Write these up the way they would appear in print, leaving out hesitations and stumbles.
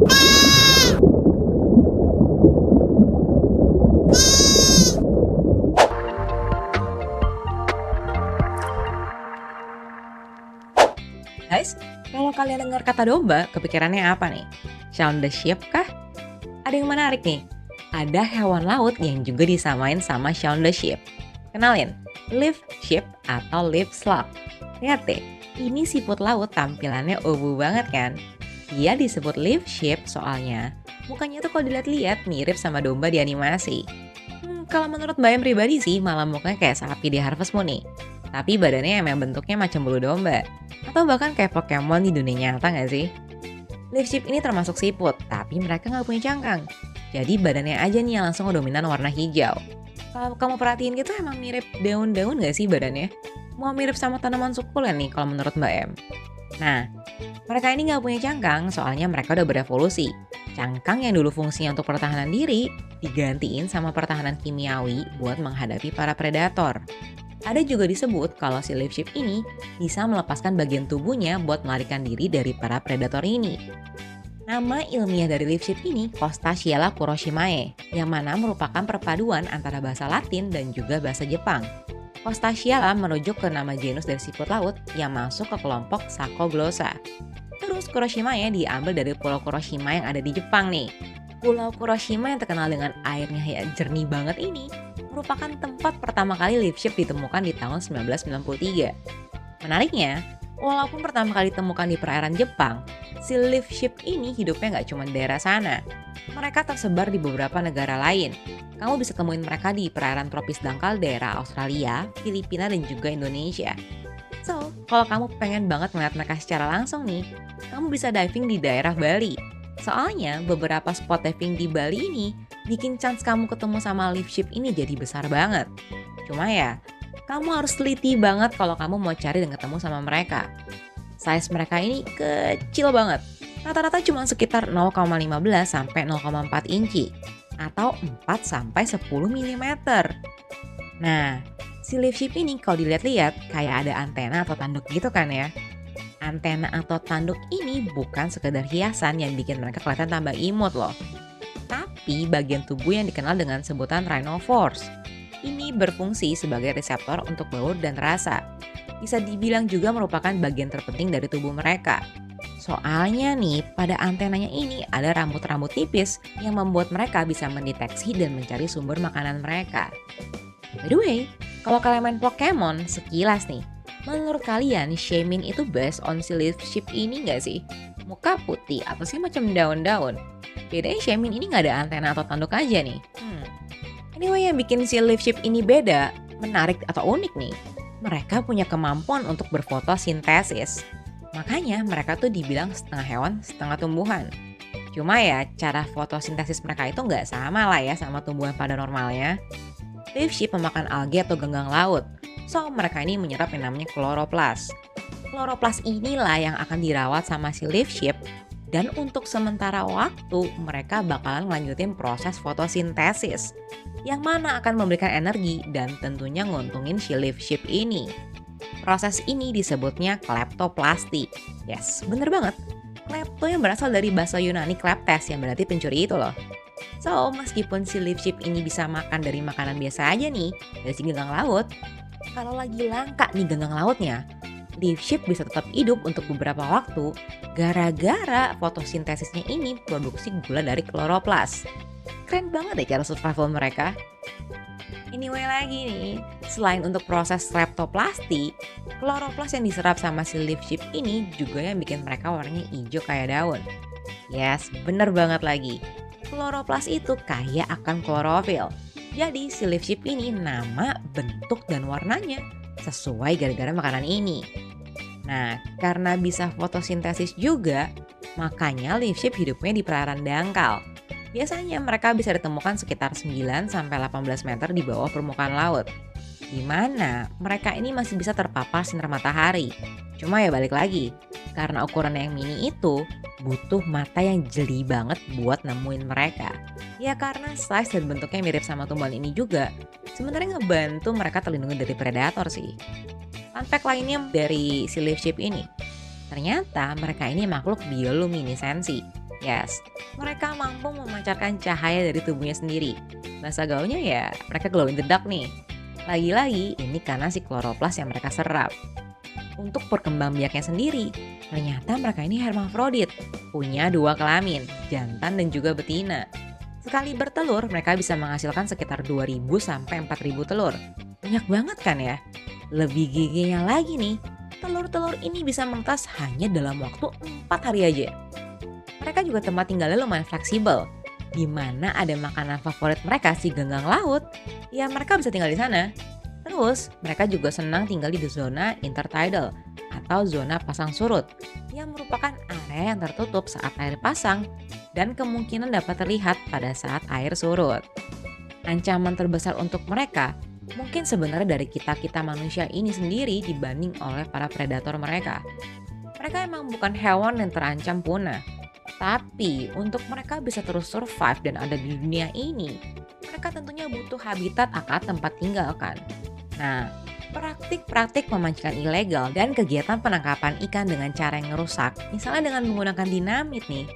Guys, kalau kalian dengar kata domba, kepikirannya apa nih? Shaun the Sheep kah? Ada yang menarik nih. Ada hewan laut yang juga disamain sama Shaun the Sheep. Kenalin, leaf sheep atau leaf slug. Lihat deh, ini siput laut tampilannya ubu banget kan? Dia disebut leaf sheep soalnya mukanya tuh kalau dilihat-lihat mirip sama domba di animasi. Kalau menurut Mbak Em pribadi sih malah mukanya kayak sapi di Harvest Moon nih. Tapi badannya emang bentuknya macam bulu domba. Atau bahkan kayak Pokemon di dunia nyata nggak sih? Leaf sheep ini termasuk siput, tapi mereka nggak punya cangkang. Jadi badannya aja nih yang langsung dominan warna hijau. Kalau kamu perhatiin gitu emang mirip daun-daun nggak sih badannya? Mau mirip sama tanaman sukulen nih kalau menurut Mbak Em. Nah, mereka ini nggak punya cangkang soalnya mereka udah berevolusi. Cangkang yang dulu fungsinya untuk pertahanan diri, digantiin sama pertahanan kimiawi buat menghadapi para predator. Ada juga disebut kalau si leaf sheep ini bisa melepaskan bagian tubuhnya buat melarikan diri dari para predator ini. Nama ilmiah dari leaf sheep ini Costachiela kuroshimae, yang mana merupakan perpaduan antara bahasa Latin dan juga bahasa Jepang. Costachiela merujuk ke nama genus dari siput laut yang masuk ke kelompok Sacoglossa. Terus Kuroshimae diambil dari Pulau Kuroshima yang ada di Jepang nih. Pulau Kuroshima yang terkenal dengan airnya yang jernih banget ini merupakan tempat pertama kali leaf sheep ditemukan di tahun 1993. Menariknya, walaupun pertama kali ditemukan di perairan Jepang, si leaf sheep ini hidupnya nggak cuma di daerah sana. Mereka tersebar di beberapa negara lain. Kamu bisa temuin mereka di perairan tropis dangkal daerah Australia, Filipina, dan juga Indonesia. So, kalau kamu pengen banget melihat mereka secara langsung nih, kamu bisa diving di daerah Bali. Soalnya beberapa spot diving di Bali ini bikin chance kamu ketemu sama leaf sheep ini jadi besar banget. Cuma ya, kamu harus teliti banget kalau kamu mau cari dan ketemu sama mereka. Size mereka ini kecil banget. Rata-rata cuma sekitar 0,15 sampai 0,4 inci atau 4 sampai 10 mm. Nah, si leaf sheep ini kalau dilihat-lihat kayak ada antena atau tanduk gitu kan ya. Antena atau tanduk ini bukan sekedar hiasan yang bikin mereka kelihatan tambah imut loh. Tapi bagian tubuh yang dikenal dengan sebutan rhinophores. Ini berfungsi sebagai reseptor untuk bau dan rasa. Bisa dibilang juga merupakan bagian terpenting dari tubuh mereka. Soalnya nih, pada antenanya ini ada rambut-rambut tipis yang membuat mereka bisa mendeteksi dan mencari sumber makanan mereka. By the way, kalau kalian main Pokemon, sekilas nih, menurut kalian Shaymin itu based on si leaf sheep ini nggak sih? Muka putih atau sih macam daun-daun? Bedanya Shaymin ini nggak ada antena atau tanduk aja nih. Anyway, yang bikin si leaf sheep ini beda, menarik atau unik nih, mereka punya kemampuan untuk berfotosintesis. Makanya mereka tuh dibilang setengah hewan, setengah tumbuhan. Cuma ya cara fotosintesis mereka itu nggak sama lah ya sama tumbuhan pada normalnya. Leaf sheep memakan alga atau ganggang laut. So mereka ini menyerap yang namanya kloroplas. Kloroplas inilah yang akan dirawat sama si leaf sheep. Dan untuk sementara waktu mereka bakalan melanjutin proses fotosintesis. Yang mana akan memberikan energi dan tentunya nguntungin si leaf sheep ini. Proses ini disebutnya kleptoplasti. Yes, bener banget. Klepto yang berasal dari bahasa Yunani kleptes yang berarti pencuri itu loh. So, meskipun si leaf sheep ini bisa makan dari makanan biasa aja nih, dari si ganggang laut, kalau lagi langka nih ganggang lautnya, leaf sheep bisa tetap hidup untuk beberapa waktu gara-gara fotosintesisnya ini produksi gula dari kloroplas. Keren banget deh cara survival mereka. Anyway lagi nih, selain untuk proses kleptoplasti, kloroplas yang diserap sama si leaf sheep ini juga yang bikin mereka warnanya hijau kayak daun. Yes, bener banget lagi. Kloroplas itu kaya akan klorofil. Jadi si leaf sheep ini nama, bentuk, dan warnanya sesuai gara-gara makanan ini. Nah, karena bisa fotosintesis juga, makanya leaf sheep hidupnya di perairan dangkal. Biasanya mereka bisa ditemukan sekitar 9-18 meter di bawah permukaan laut. Di mana mereka ini masih bisa terpapar sinar matahari. Cuma ya balik lagi, karena ukuran yang mini itu butuh mata yang jeli banget buat nemuin mereka. Ya karena size dan bentuknya mirip sama tumbuhan ini juga, sebenarnya ngebantu mereka terlindungi dari predator sih. Fun fact lainnya dari si leaf sheep ini, ternyata mereka ini makhluk bioluminesensi. Yes, mereka mampu memancarkan cahaya dari tubuhnya sendiri. Bahasa gaulnya ya, mereka glow in the dark nih. Lagi-lagi, ini karena si kloroplas yang mereka serap. Untuk perkembangbiaknya sendiri, ternyata mereka ini hermafrodit, punya dua kelamin, jantan dan juga betina. Sekali bertelur, mereka bisa menghasilkan sekitar 2.000 sampai 4.000 telur. Banyak banget kan ya? Lebih giginya lagi nih, telur-telur ini bisa menetas hanya dalam waktu 4 hari aja. Mereka juga tempat tinggalnya lumayan fleksibel, di mana ada makanan favorit mereka si ganggang laut, ya mereka bisa tinggal di sana. Terus, mereka juga senang tinggal di zona intertidal atau zona pasang surut, yang merupakan area yang tertutup saat air pasang dan kemungkinan dapat terlihat pada saat air surut. Ancaman terbesar untuk mereka mungkin sebenarnya dari kita-kita manusia ini sendiri dibanding oleh para predator mereka. Mereka emang bukan hewan yang terancam punah, tapi untuk mereka bisa terus survive dan ada di dunia ini, mereka tentunya butuh habitat atau tempat tinggal kan. Nah, praktik-praktik pemancingan ilegal dan kegiatan penangkapan ikan dengan cara yang ngerusak, misalnya dengan menggunakan dinamit nih,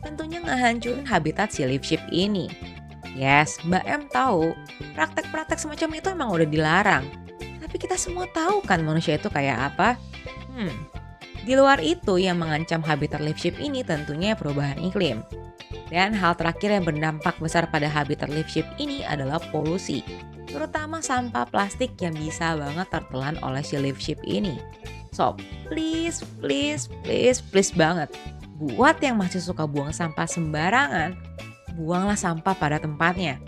tentunya ngehancurin habitat si leaf ship ini. Yes, Mbak M tahu, praktek-praktek semacam itu emang udah dilarang. Tapi kita semua tahu kan manusia itu kayak apa? Di luar itu yang mengancam habitat leaf ship ini tentunya perubahan iklim. Dan hal terakhir yang berdampak besar pada habitat leaf ship ini adalah polusi. Terutama sampah plastik yang bisa banget tertelan oleh si leaf ship ini. So, please, please, please, please banget. Buat yang masih suka buang sampah sembarangan, buanglah sampah pada tempatnya.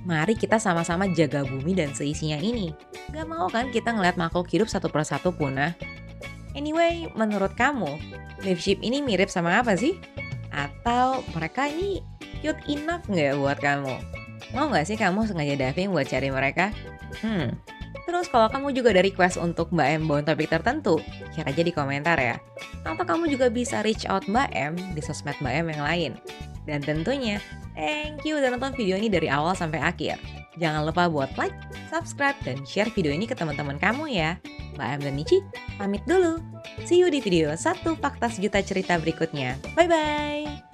Mari kita sama-sama jaga bumi dan seisinya ini. Gak mau kan kita ngeliat makhluk hidup satu persatu punah? Anyway, menurut kamu, leaf ship ini mirip sama apa sih? Atau mereka ini cute enough nggak buat kamu? Mau nggak sih kamu sengaja diving buat cari mereka? Terus kalau kamu juga ada request untuk Mbak M bawain topik tertentu, share aja di komentar ya. Atau kamu juga bisa reach out Mbak M di sosmed Mbak M yang lain. Dan tentunya, thank you udah nonton video ini dari awal sampai akhir. Jangan lupa buat like, subscribe, dan share video ini ke teman-teman kamu ya. Mbak M dan Nici, pamit dulu. See you di video 1 Fakta Sejuta Cerita berikutnya. Bye-bye!